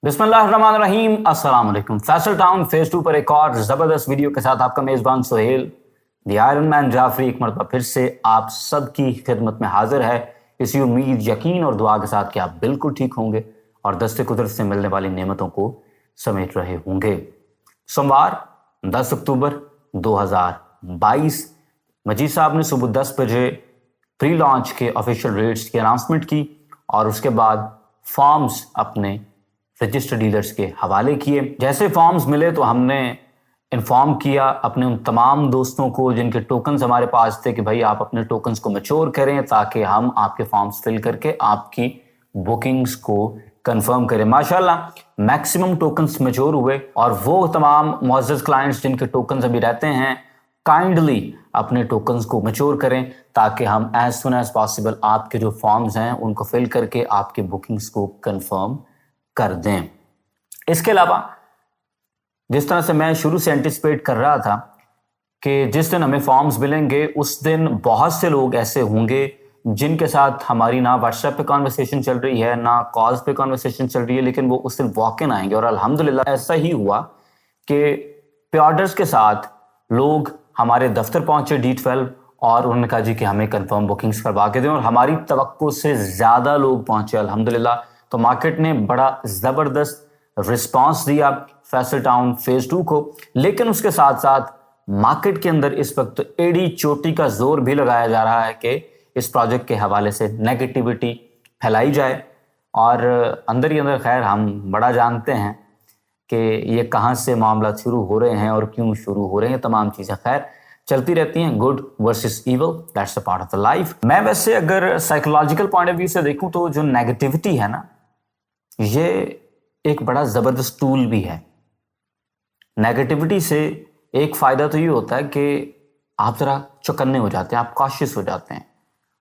बिस्मिल्लाहिर्रहमानिर्रहीम। अस्सलाम वालेकुम। फैसल टाउन फेज 2 पर एक और ज़बरदस्त वीडियो के साथ आपका मेज़बान Suhail the iron man Jafri एक मरतबा फिर से आप सबकी खिदमत में हाजिर है, इसी उम्मीद, यकीन और दुआ के साथ कि आप बिल्कुल ठीक होंगे और दस्ते कुदरत से मिलने वाली नेमतों को समेट रहे होंगे। सोमवार 10 अक्टूबर 2022 मजीद साहब ने सुबह 10 बजे प्री लॉन्च के ऑफिशियल रेट्स की अनाउंसमेंट की और उसके बाद फॉर्म्स अपने रजिस्टर्ड डीलर्स के हवाले किए। जैसे फॉर्म्स मिले तो हमने इन्फॉर्म किया अपने उन तमाम दोस्तों को जिनके टोकन्स हमारे पास थे कि भाई आप अपने टोकन्स को मैच्योर करें ताकि हम आपके फॉर्म्स फिल करके आपकी बुकिंग्स को कंफर्म करें। माशाल्लाह मैक्सिमम टोकन्स मैच्योर हुए और वो तमाम मुअज़्ज़ज़ क्लाइंट्स जिनके टोकन्स अभी रहते हैं काइंडली अपने टोकन्स को मैच्योर करें ताकि हम एज सुन एज पॉसिबल आपके जो फॉर्म्स हैं उनको फिल करके आपके बुकिंग्स को कंफर्म कर दें। इसके अलावा जिस तरह से मैं शुरू से एंटिसिपेट कर रहा था कि जिस दिन हमें फॉर्म्स मिलेंगे उस दिन बहुत से लोग ऐसे होंगे जिनके साथ हमारी ना व्हाट्सएप पे कॉन्वर्सेशन चल रही है ना कॉल्स पे कॉन्वर्सेशन चल रही है, लेकिन वो उस दिन वॉक इन आएंगे। और अल्हम्दुलिल्लाह ऐसा ही हुआ कि पे ऑर्डर्स के साथ लोग हमारे दफ्तर पहुंचे D12 और उन्होंने कहा जी कि हमें कंफर्म बुकिंग्स करवा के दें, और हमारी तवक्को से ज़्यादा लोग पहुंचे अल्हम्दुलिल्लाह। तो मार्केट ने बड़ा ज़बरदस्त रिस्पांस दिया फैसल टाउन फेज 2 को, लेकिन उसके साथ साथ मार्केट के अंदर इस वक्त एड़ी चोटी का जोर भी लगाया जा रहा है कि इस प्रोजेक्ट के हवाले से नेगेटिविटी फैलाई जाए। और अंदर ही अंदर खैर हम बड़ा जानते हैं कि ये कहाँ से मामला शुरू हो रहे हैं और क्यों शुरू हो रहे हैं। तमाम चीज़ें खैर चलती रहती हैं, good versus evil, that's a part of the life. मैं वैसे अगर साइकोलॉजिकल पॉइंट ऑफ व्यू से देखूं तो जो नेगेटिविटी है ना, ये एक बड़ा ज़बरदस्त टूल भी है। नेगेटिविटी से एक फ़ायदा तो ये होता है कि आप ज़रा चौकन्ने हो जाते हैं, आप कॉशियस हो जाते हैं।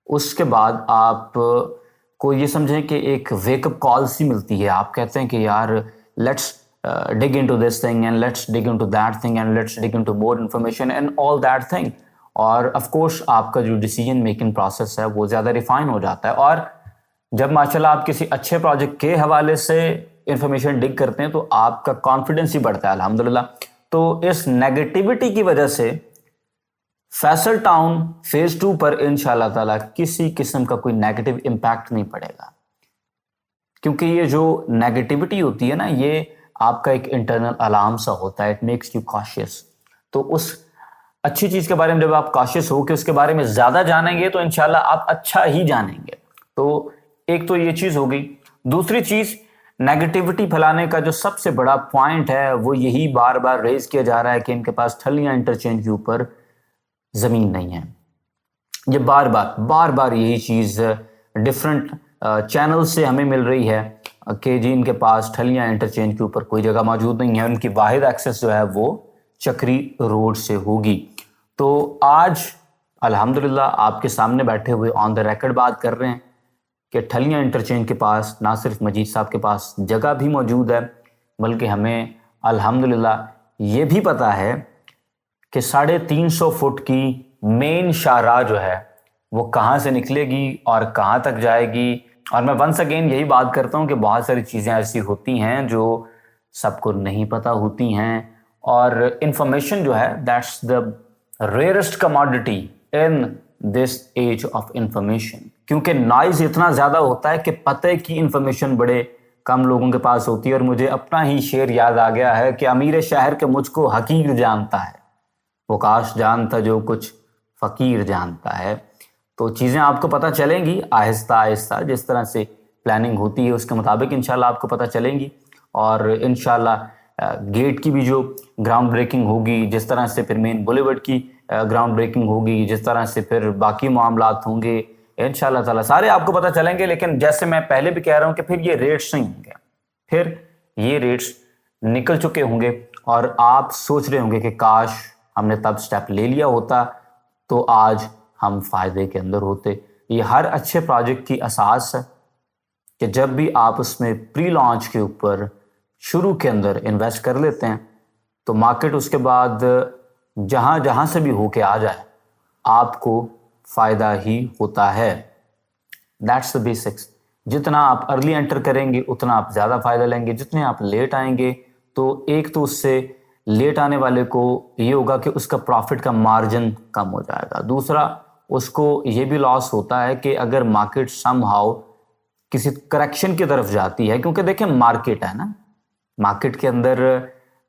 उसके बाद आप को ये समझें कि एक वेकअप कॉल सी मिलती है। आप कहते हैं कि यार let's dig into this thing and let's dig into that thing and let's dig into more information and all that thing। और of course आपका जो डिसीजन मेकिंग प्रोसेस है वो ज़्यादा रिफाइन हो जाता है। और जब माशाल्लाह आप किसी अच्छे प्रोजेक्ट के हवाले से इंफॉर्मेशन डिग करते हैं तो आपका कॉन्फिडेंस ही बढ़ता है अल्हम्दुलिल्लाह। तो इस नेगेटिविटी की वजह से फैसल टाउन फेज 2 पर इंशाअल्लाह ताला किसी किस्म का कोई नेगेटिव इम्पैक्ट नहीं पड़ेगा, क्योंकि ये जो नेगेटिविटी होती है ना, ये आपका एक इंटरनल अलार्म सा होता है, इट मेक्स यू कॉशियस। तो उस अच्छी चीज़ के बारे में जब आप कॉशियस हो कि उसके बारे में ज़्यादा जानेंगे तो इंशाल्लाह आप अच्छा ही जानेंगे। तो एक तो ये चीज़ हो गई। दूसरी चीज़, नेगेटिविटी फैलाने का जो सबसे बड़ा पॉइंट है वो यही बार बार रेज किया जा रहा है कि इनके पास ठलियाँ इंटरचेंज के ऊपर ज़मीन नहीं है। ये बार बार यही चीज़ डिफरेंट चैनल से हमें मिल रही है कि जी इनके पास ठलियाँ इंटरचेंज के ऊपर कोई जगह मौजूद नहीं है, उनकी वाहिद एक्सेस जो है वो चक्री रोड से होगी। तो आज अल्हम्दुलिल्लाह आपके सामने बैठे हुए ऑन द रिकॉर्ड बात कर रहे हैं कि ठलियाँ इंटरचेंज के पास ना सिर्फ मजीद साहब के पास जगह भी मौजूद है, बल्कि हमें अल्हम्दुलिल्लाह ये भी पता है कि 350 फुट की मेन शाहराह जो है वो कहाँ से निकलेगी और कहाँ तक जाएगी। और मैं वंस अगेन यही बात करता हूँ कि बहुत सारी चीज़ें ऐसी होती हैं जो सबको नहीं पता होती हैं, और इंफॉर्मेशन जो है that's the rarest commodity in this age of information. क्योंकि नॉइज इतना ज़्यादा होता है कि पते की इंफॉर्मेशन बड़े कम लोगों के पास होती है। और मुझे अपना ही शेर याद आ गया है कि अमीर शहर के मुझको हकीर जानता है, वो काश जानता जो कुछ फ़कीर जानता है। तो चीज़ें आपको पता चलेंगी आहिस्ता आहिस्ता, जिस तरह से प्लानिंग होती है उसके मुताबिक इंशाल्लाह आपको पता चलेंगी। और इंशाल्लाह गेट की भी जो ग्राउंड ब्रेकिंग होगी, जिस तरह से फिर मेन बुलेवर्ड की ग्राउंड ब्रेकिंग होगी, जिस तरह से फिर बाकी मामलात होंगे, इंशाल्लाह ताला सारे आपको पता चलेंगे। लेकिन जैसे मैं पहले भी कह रहा हूँ कि फिर ये रेट्स नहीं होंगे, फिर ये रेट्स निकल चुके होंगे और आप सोच रहे होंगे कि काश हमने तब स्टेप ले लिया होता तो आज हम फ़ायदे के अंदर होते। ये हर अच्छे प्रोजेक्ट की असास है कि जब भी आप उसमें प्री लॉन्च के ऊपर शुरू के अंदर इन्वेस्ट कर लेते हैं तो मार्केट उसके बाद जहाँ से भी होके आ जाए आपको फ़ायदा ही होता है। That's the basics. جتنا آپ ارلی انٹر کریں گے اتنا آپ زیادہ فائدہ لیں گے، جتنے آپ لیٹ آئیں گے تو ایک تو اس سے لیٹ آنے والے کو یہ ہوگا کہ اس کا پروفٹ کا مارجن کم ہو جائے گا، دوسرا اس کو یہ بھی لاس ہوتا ہے کہ اگر مارکیٹ سم ہاؤ کسی کریکشن کی طرف جاتی ہے، کیونکہ دیکھیں مارکیٹ ہے نا، مارکیٹ کے اندر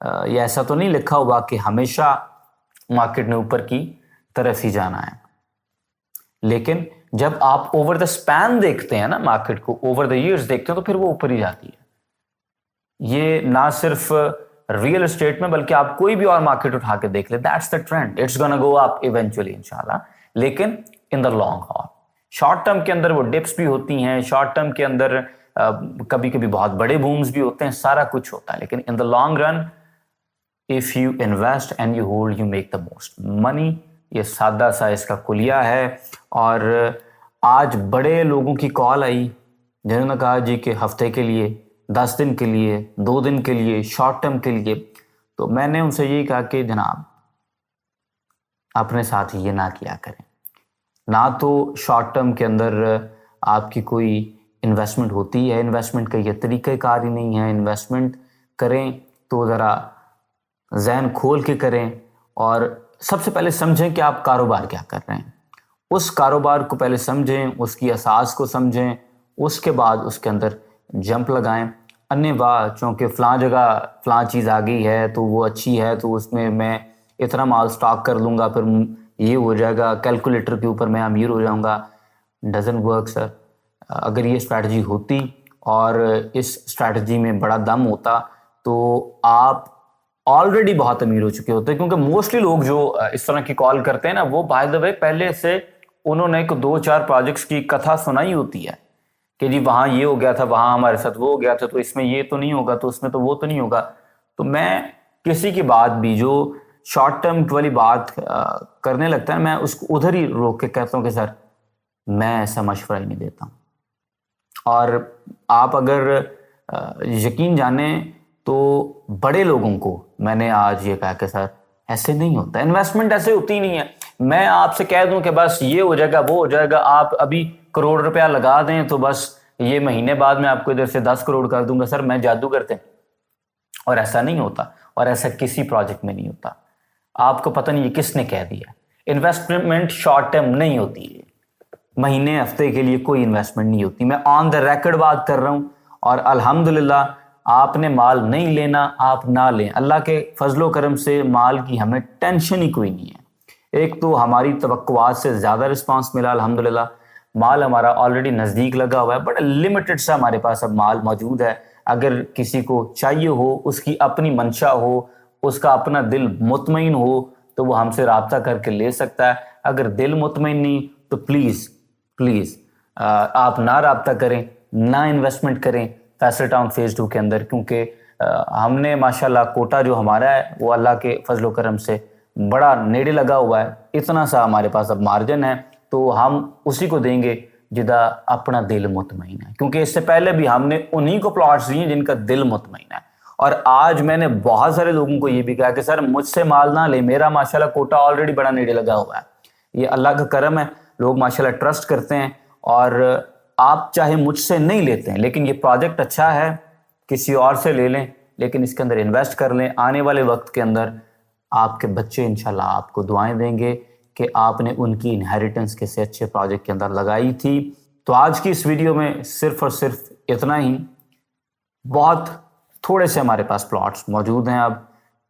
یہ ایسا تو نہیں لکھا ہوا کہ ہمیشہ مارکیٹ نے اوپر کی طرف ہی جانا ہے، لیکن جب آپ اوور دا سپین دیکھتے ہیں نا مارکیٹ کو، اوور دا ایئرز دیکھتے ہیں تو پھر وہ اوپر ہی جاتی ہے۔ یہ نہ صرف ریئل اسٹیٹ میں بلکہ آپ کوئی بھی اور مارکیٹ اٹھا کے دیکھ لیں، that's the trend, it's gonna go up eventually انشاءاللہ، لیکن in the long haul. Short term کے اندر وہ ڈپس بھی ہوتی ہیں، شارٹ ٹرم کے اندر کبھی کبھی بہت بڑے بومز بھی ہوتے ہیں، سارا کچھ ہوتا ہے، لیکن in the long run if you invest and you hold you make the most money۔ یہ سادہ سا اس کا کلیہ ہے۔ اور آج بڑے لوگوں کی کال آئی جنہوں نے کہا جی کہ ہفتے کے لیے، 10 دن کے لیے، 2 دن کے لیے، شارٹ ٹرم کے لیے، تو میں نے ان سے یہی کہا کہ جناب اپنے ساتھ یہ نہ کیا کریں، نہ تو شارٹ ٹرم کے اندر آپ کی کوئی انویسٹمنٹ ہوتی ہے، انویسٹمنٹ کا یہ طریقہ کار ہی نہیں ہے، انویسٹمنٹ کریں تو ذرا ذہن کھول کے کریں، اور سب سے پہلے سمجھیں کہ آپ کاروبار کیا کر رہے ہیں، اس کاروبار کو پہلے سمجھیں، اس کی اساس کو سمجھیں، اس کے بعد اس کے اندر جمپ لگائیں۔ انواع چونکہ فلاں جگہ فلاں چیز آ گئی ہے تو وہ اچھی ہے تو اس میں اتنا مال سٹاک کر لوں گا، پھر یہ ہو جائے گا، کیلکولیٹر کے اوپر میں امیر ہو جاؤں گا، ڈزنٹ ورک سر۔ اگر یہ اسٹریٹجی ہوتی اور اس اسٹریٹجی میں بڑا دم ہوتا تو آپ آلریڈی بہت امیر ہو چکے ہوتے، کیونکہ موسٹلی لوگ جو اس طرح کی کال کرتے ہیں نا، وہ بائی دا وے پہلے سے انہوں نے 2-4 پروجیکٹس کی کتھا سنائی ہوتی ہے کہ جی وہاں یہ ہو گیا تھا، وہاں ہمارے ساتھ وہ ہو گیا تھا، تو اس میں یہ تو نہیں ہوگا، تو اس میں تو وہ تو نہیں ہوگا۔ تو میں کسی کی بات بھی جو شارٹ ٹرم والی بات کرنے لگتا ہے، میں اس کو ادھر ہی روک کے کہتا ہوں کہ سر میں ایسا مشورہ ہی نہیں دیتا ہوں۔ اور آپ اگر یقین جانیں تو بڑے لوگوں کو میں نے آج یہ کہا کہ سر ایسے نہیں ہوتا، انویسٹمنٹ ایسے ہوتی نہیں ہے۔ میں آپ سے کہہ دوں کہ بس یہ ہو جائے گا، وہ ہو جائے گا، آپ ابھی کروڑ روپیہ لگا دیں تو بس یہ مہینے بعد میں آپ کو ادھر سے 10 کروڑ کر دوں گا، سر میں جادو کرتے ہیں، اور ایسا نہیں ہوتا، اور ایسا کسی پروجیکٹ میں نہیں ہوتا۔ آپ کو پتہ نہیں یہ کس نے کہہ دیا، انویسٹمنٹ شارٹ ٹرم نہیں ہوتی ہے، مہینے ہفتے کے لیے کوئی انویسٹمنٹ نہیں ہوتی۔ میں آن دا ریکارڈ بات کر رہا ہوں، اور الحمدللہ آپ نے مال نہیں لینا، آپ نہ لیں، اللہ کے فضل و کرم سے مال کی ہمیں ٹینشن ہی کوئی نہیں ہے۔ ایک تو ہماری توقعات سے زیادہ رسپانس ملا الحمدللہ، مال ہمارا آلریڈی نزدیک لگا ہوا ہے، بڑا لمیٹڈ سا ہمارے پاس اب مال موجود ہے۔ اگر کسی کو چاہیے ہو، اس کی اپنی منشا ہو، اس کا اپنا دل مطمئن ہو تو وہ ہم سے رابطہ کر کے لے سکتا ہے۔ اگر دل مطمئن نہیں تو پلیز آپ نہ رابطہ کریں، نہ انویسٹمنٹ کریں فیصل ٹاؤن فیز 2 کے اندر، کیونکہ ہم نے ماشاءاللہ کوٹا جو ہمارا ہے وہ اللہ کے فضل و کرم سے بڑا نیڑے لگا ہوا ہے، اتنا سا ہمارے پاس اب مارجن ہے، تو ہم اسی کو دیں گے جدا اپنا دل مطمئن ہے، کیونکہ اس سے پہلے بھی ہم نے انہی کو پلاٹس دیے جن کا دل مطمئن ہے۔ اور آج میں نے بہت سارے لوگوں کو یہ بھی کہا کہ سر مجھ سے مال نہ لے، میرا ماشاءاللہ کوٹا آلریڈی بڑا نیڑے لگا ہوا ہے۔ یہ اللہ کا کرم ہے، لوگ ماشاءاللہ ٹرسٹ کرتے ہیں، اور آپ چاہے مجھ سے نہیں لیتے ہیں لیکن یہ پروجیکٹ اچھا ہے، کسی اور سے لے لیں، لیکن اس کے اندر انویسٹ کر لیں۔ آنے والے وقت کے اندر آپ کے بچے انشاءاللہ آپ کو دعائیں دیں گے کہ آپ نے ان کی انہیریٹنس کسی اچھے پروجیکٹ کے اندر لگائی تھی۔ تو آج کی اس ویڈیو میں صرف اور صرف اتنا ہی۔ بہت تھوڑے سے ہمارے پاس پلاٹس موجود ہیں اب،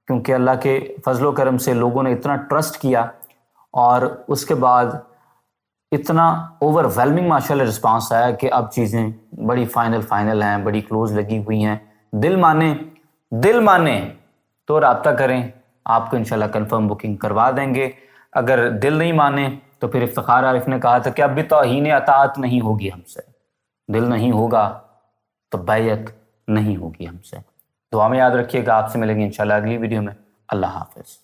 کیونکہ اللہ کے فضل و کرم سے لوگوں نے اتنا ٹرسٹ کیا، اور اس کے بعد اتنا اوور ویلمنگ ماشاءاللہ رسپانس آیا کہ اب چیزیں بڑی فائنل ہیں، بڑی کلوز لگی ہوئی ہیں۔ دل مانے تو رابطہ کریں، آپ کو انشاءاللہ کنفرم بکنگ کروا دیں گے۔ اگر دل نہیں مانے تو پھر افتخار عارف نے کہا تھا کہ اب بھی توہین اطاعت نہیں ہوگی ہم سے، دل نہیں ہوگا تو بیعت نہیں ہوگی ہم سے۔ دعا میں یاد رکھیے گا، آپ سے ملیں گے انشاءاللہ اگلی ویڈیو میں۔ اللہ حافظ۔